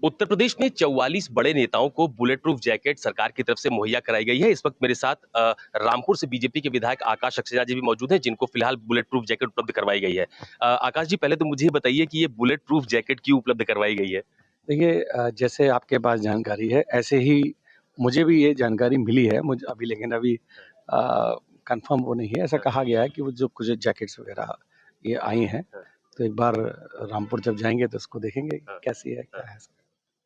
उत्तर प्रदेश में 44 बड़े नेताओं को बुलेट प्रूफ जैकेट सरकार की तरफ से मुहैया कराई गई है। इस वक्त मेरे साथ रामपुर से बीजेपी के विधायक आकाश सक्सेना जी भी मौजूद हैं, जिनको फिलहाल बुलेट प्रूफ जैकेट उपलब्ध करवाई गई है। आकाश जी, पहले तो मुझे ये बताइए कि ये बुलेट प्रूफ जैकेट क्यों उपलब्ध करवाई गई है? देखिए, जैसे आपके पास जानकारी है ऐसे ही मुझे भी ये जानकारी मिली है मुझे अभी, लेकिन अभी कंफर्म वो नहीं है। ऐसा कहा गया है कि वो जो कुछ जैकेट्स वगैरह ये आई हैं, तो एक बार रामपुर जब जाएंगे तो उसको देखेंगे कैसी है क्या है।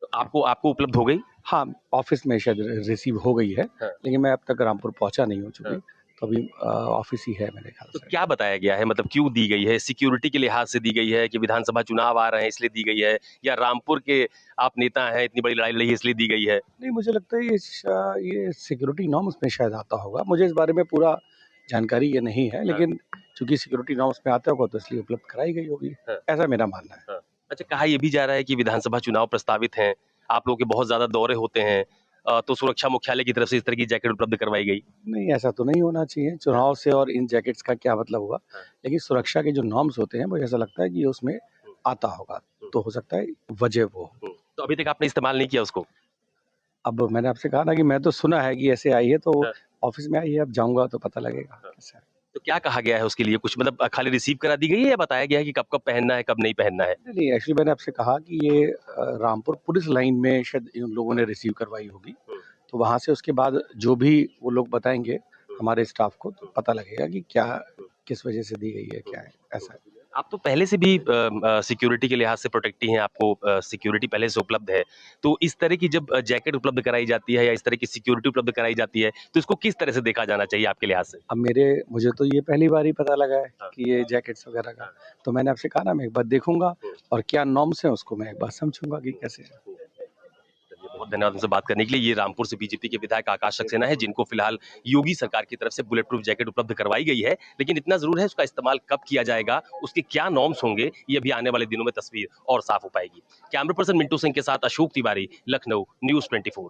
तो आपको आपको उपलब्ध हो गई? हाँ, ऑफिस में शायद रिसीव हो गई है, लेकिन मैं अब तक रामपुर पहुंचा नहीं हूँ चूंकि, तो अभी ऑफिस ही है मेरे ख्याल तो से। क्या बताया गया है, मतलब क्यों दी गई है? सिक्योरिटी के लिहाज से दी गई है कि विधानसभा चुनाव आ रहे हैं इसलिए दी गई है, या रामपुर के आप नेता हैं, इतनी बड़ी लड़ाई लड़ी है इसलिए दी गई है? नहीं, मुझे लगता है ये सिक्योरिटी नॉर्म्स में शायद आता होगा। मुझे इस बारे में पूरा जानकारी ये नहीं है, लेकिन चूंकि सिक्योरिटी नॉर्म्स में आता होगा तो इसलिए उपलब्ध कराई गई होगी, ऐसा मेरा मानना है। अच्छा, कहा यह भी जा रहा है कि विधानसभा चुनाव प्रस्तावित हैं, आप लोगों के बहुत ज्यादा दौरे होते हैं, तो सुरक्षा मुख्यालय की तरफ से इस तरह की जैकेट उपलब्ध करवाई गई। नहीं, ऐसा तो नहीं होना चाहिए। चुनाव से और इन जैकेट्स का क्या मतलब हुआ, लेकिन सुरक्षा के जो नॉर्म्स होते हैं मुझे ऐसा लगता है कि ये उसमें आता होगा, तो हो सकता है वजह वो हो। तो अभी तक आपने इस्तेमाल नहीं किया उसको? अब मैंने आपसे कहा ना कि मैं तो सुना है कि ऐसे आई है, तो ऑफिस में आई है, अब जाऊंगा तो पता लगेगा कैसे है। तो क्या कहा गया है उसके लिए? कुछ मतलब खाली रिसीव करा दी गई है, या बताया गया है कि कब कब पहनना है, कब नहीं पहनना है? नहीं, एक्चुअली मैंने आपसे कहा कि ये रामपुर पुलिस लाइन में शायद इन लोगों ने रिसीव करवाई होगी, तो वहां से उसके बाद जो भी वो लोग बताएंगे हमारे स्टाफ को, तो पता लगेगा कि क्या किस वजह से दी गई है, क्या है ऐसा है। आप तो पहले से भी सिक्योरिटी के लिहाज से प्रोटेक्टी हैं, आपको सिक्योरिटी पहले से उपलब्ध है। तो इस तरह की जब जैकेट उपलब्ध कराई जाती है या इस तरह की सिक्योरिटी उपलब्ध कराई जाती है, तो इसको किस तरह से देखा जाना चाहिए आपके लिहाज से? अब मुझे तो ये पहली बार ही पता लगा है कि ये जैकेट्स वगैरह का, तो मैंने आपसे कहा ना मैं एक बार देखूंगा और क्या नॉर्म्स हैं उसको मैं एक बार समझूंगा कि कैसे है। चलिए, बहुत धन्यवाद हमसे बात करने के लिए। ये रामपुर से बीजेपी के विधायक आकाश सक्सेना है, जिनको फिलहाल योगी सरकार की तरफ से बुलेट प्रूफ जैकेट उपलब्ध करवाई गई है। लेकिन इतना जरूर है, उसका इस्तेमाल कब किया जाएगा, उसके क्या नॉर्म्स होंगे, ये अभी आने वाले दिनों में तस्वीर और साफ हो पाएगी। कैमरा पर्सन मिंटू सिंह के साथ अशोक तिवारी, लखनऊ, न्यूज़ 24।